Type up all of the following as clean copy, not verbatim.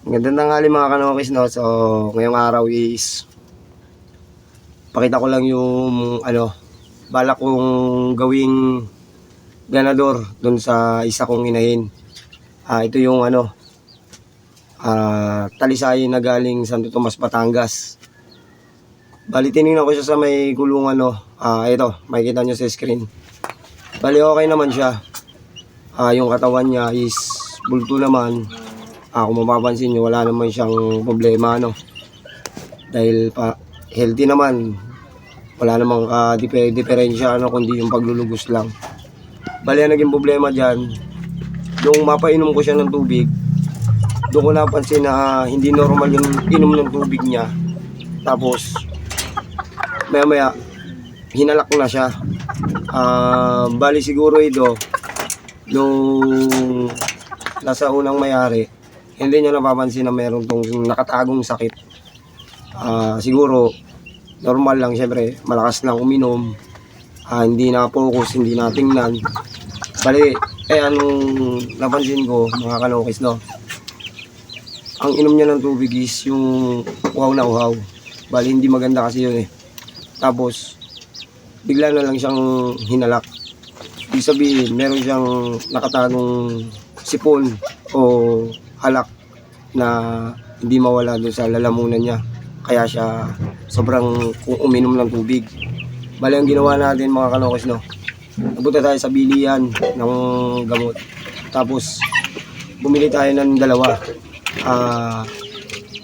Magandang tanghali mga kanokis, no? So, ngayong araw is pakita ko lang yung balak kong gawing ganador doon sa isa kong inahin. Ito yung talisayin na galing Santo Tomas, Batangas. Bali, tinignan ko siya sa may kulungan, no? Ito, makikita nyo sa screen. Bali, okay naman siya. Yung katawan niya is bulto naman. Kung mapapansin nyo, wala naman siyang problema, no? Dahil pa healthy naman, wala namang diferensya, kundi yung paglulugos lang. Bali, ang naging problema dyan, yung mapainom ko siya ng tubig, doon ko napansin na hindi normal yung inom ng tubig niya. Tapos maya maya hinalak na siya. Bali siguro ito nung nasa unang mayari, hindi niya napapansin na meron tong nakatagong sakit. Siguro normal lang, syempre malakas lang uminom, hindi na focus, hindi na tingnan. Bali, anong napansin ko mga kanokis, no? Ang inom niya ng tubig is yung uhaw na uhaw. Bali, hindi maganda kasi yun eh. Tapos bigla na lang siyang hinalak. Ibig sabihin, meron siyang nakatagong sipon o halak na hindi mawala doon sa lalamunan niya. Kaya siya sobrang uminom ng tubig. Bali, ang ginawa natin mga kanokis, no? Napunta tayo sa bilihan ng gamot. Tapos bumili tayo ng dalawa.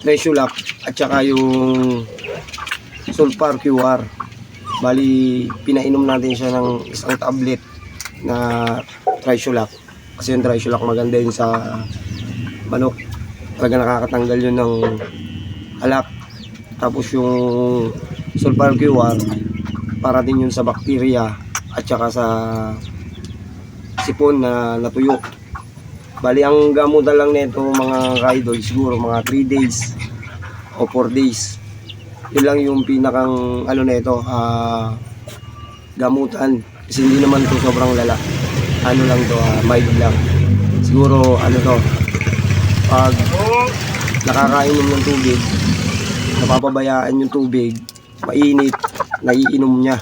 Tresiolac at saka yung Sulfar QR. Bali, pinainom natin siya ng isang tablet na Tresiolac. Kasi yung Tresiolac maganda yun sa manok. Talaga nakakatanggal yun ng halak. Tapos yung Sulfar QR, para din yun sa bakterya at saka sa sipon na natuyo. Bali, ang gamutan lang nito mga kaidol, siguro mga 3 days o 4 days. Yun lang yung pinakang nito, gamutan. Kasi hindi naman to sobrang lala. Lang to, mild lang. Siguro to, pag nakakainom ng tubig, napapabayaan yung tubig, mainit, naiinom niya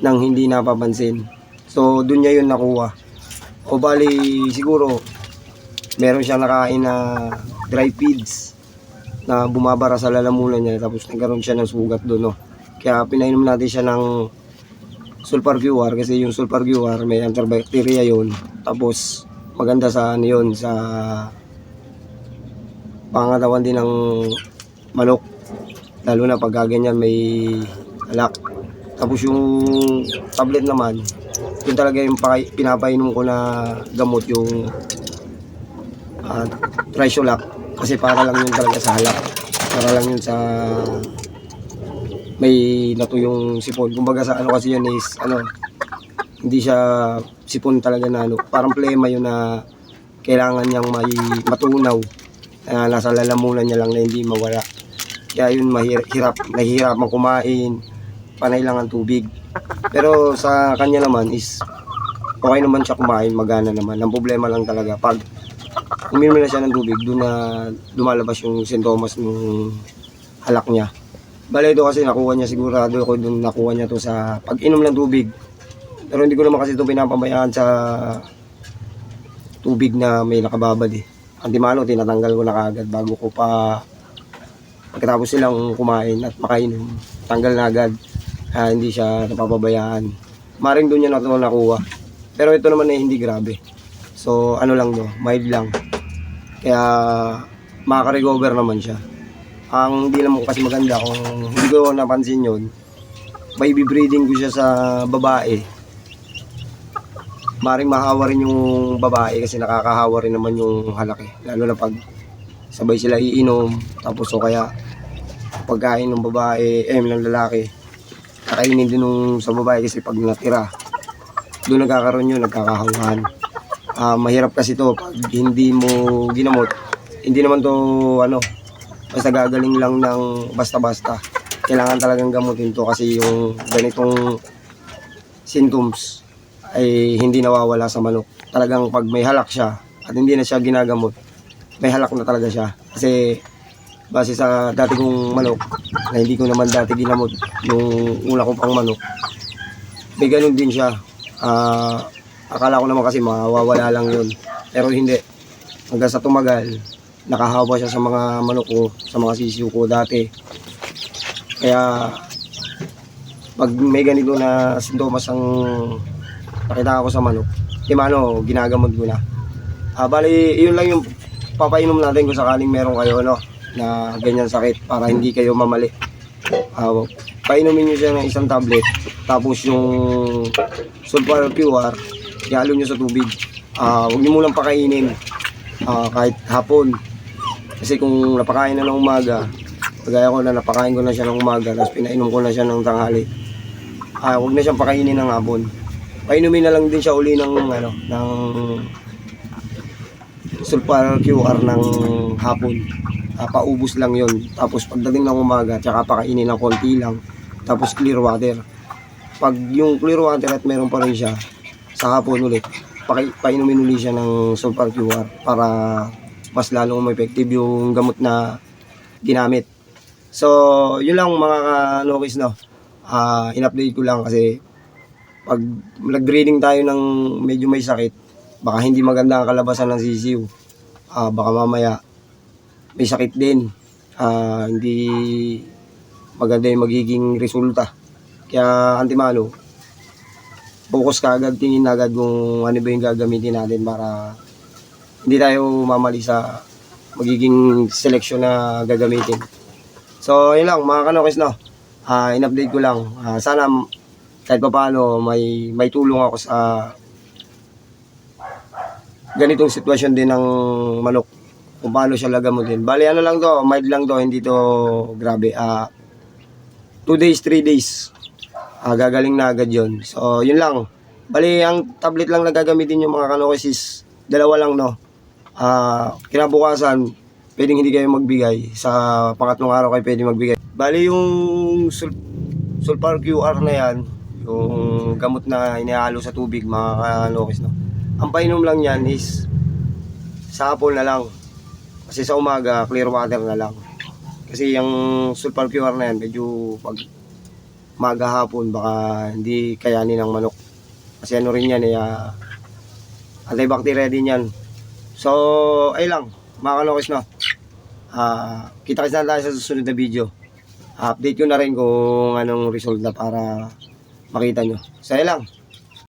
nang hindi napapansin. So dun niya yun nakuha. O bali, siguro meron siyang nakain na dry feeds na bumabara sa lalamunan niya, tapos nagkaroon siya ng sugat doon, no? Kaya pinainom natin siya ng Sulfar QR kasi yung Sulfar QR may antibacteria yun. Tapos maganda sa yun, sa pangatawan din ng manok, lalo na pag ganyan may alak. Tapos yung tablet naman, yun talaga yung pinapainom ko na gamot, yung Tresiolac, kasi para lang yun talaga sa halak, para lang yun sa may natuyong sipon. Kumbaga sa kasi yun is hindi siya sipon talaga na parang plema yun na kailangan niyang may matunaw, nasa lalamunan niya lang na hindi mawala. Kaya yun nahihirapan kumain, panay lang ang tubig. Pero sa kanya naman is okay naman siya kumain, magana naman. Ang problema lang talaga pag uminom na siya ng tubig, doon na lumalabas yung sintomas ng halak niya. Bale, ito kasi nakuha niya, sigurado ako doon nakuha niya to sa pag-inom ng tubig. Pero hindi ko naman kasi ito pinapabayaan sa tubig na may nakababad eh. Antimano, tinatanggal ko na kaagad bago ko pa, pagkatapos silang kumain at makainom, tanggal na agad. Hindi siya napapabayaan. Maring doon niya na ito nakuha. Pero ito naman eh, hindi grabe. So lang do, mild lang. Kaya makaka-recover naman siya. Ang hindi naman kasi maganda, kung hindi ko napansin yun, may bibreeding ko siya sa babae. Maring mahawa rin yung babae kasi nakakahawa rin naman yung halak eh. Lalo na pag sabay sila iinom, tapos o kaya pagkain ng babae, ng lalaki, kakainin din nung sa babae kasi pag natira, doon nagkakaroon yun, nagkakahawahan. Mahirap kasi to pag hindi mo ginamot. Hindi naman to basta gagaling lang ng basta-basta. Kailangan talagang gamutin to kasi yung ganitong symptoms ay hindi nawawala sa manok. Talagang pag may halak siya at hindi na siya ginagamot, may halak na talaga siya. Kasi base sa dati kong manok, na hindi ko naman dati ginamot nung una ko pang manok, may ganun din siya. Akala ko naman kasi mawawala lang yun. Pero hindi. Hanggang sa tumagal, nakahawa siya sa mga manok ko, sa mga sisiw ko dati. Kaya pag may ganito na sintomas ang nakita ko sa manok, ginagamot ko na. Bali, yun lang yung papainom natin kung sakaling meron kayo na ganyan sakit para hindi kayo mamali. Painumin nyo siya ng isang tablet, tapos yung Sulfur QR, ihalo nyo sa tubig. Huwag nyo munang pakainin kahit hapon. Kasi kung napakain na ng umaga, kagaya ko na napakain ko na siya ng umaga, tapos pinainom ko na siya ng tanghali, huwag na siyang pakainin ng hapon. Painumin na lang din siya uli ng Sulfur QR ng hapon. Paubos lang yon. Tapos pagdating ng umaga, tsaka pakainin ng konti lang. Tapos clear water. Pag yung clear water at meron pa rin siya, sa hapon ulit, painumin ulit siya ng Sulfur QR para mas lalong effective yung gamot na ginamit. So, yun lang mga kanokis, in-update ko lang kasi pag nag-breeding tayo ng medyo may sakit, baka hindi maganda ang kalabasan ng sisiw. Baka mamaya may sakit din. Hindi maganda yung magiging resulta. Kaya antimano, focus ka agad, tingin agad kung ano ba yung gagamitin natin para hindi tayo mamali sa magiging selection na gagamitin. So, yun lang mga kanokis, in-update ko lang. Sana kahit pa paano may tulong ako sa ganitong sitwasyon din ng manok, kung paano siya lagamutin. Bali lang to, mild lang to, hindi to grabe. 2 days, 3 days, gagaling na agad yun. So yun lang. Bali ang tablet lang na gagamitin yung mga kanokis is dalawa lang, kinabukasan pwedeng hindi kayo magbigay, sa pangatlong araw kayo pwedeng magbigay. Bali yung Sulfur QR na yan, yung gamot na inihalo sa tubig mga kanokis, ang painom lang yan is sa hapon na lang. Kasi sa umaga, clear water na lang. Kasi yung Sulfur QR na yan, medyo pag umaga hapon, baka hindi kayanin ng manok. Kasi ano rin yan, antibacteria din yan. So, ay lang, mga kanokis, kita-kita na tayo sa susunod na video. Update ko na rin kung anong result na para makita nyo. So, ay lang.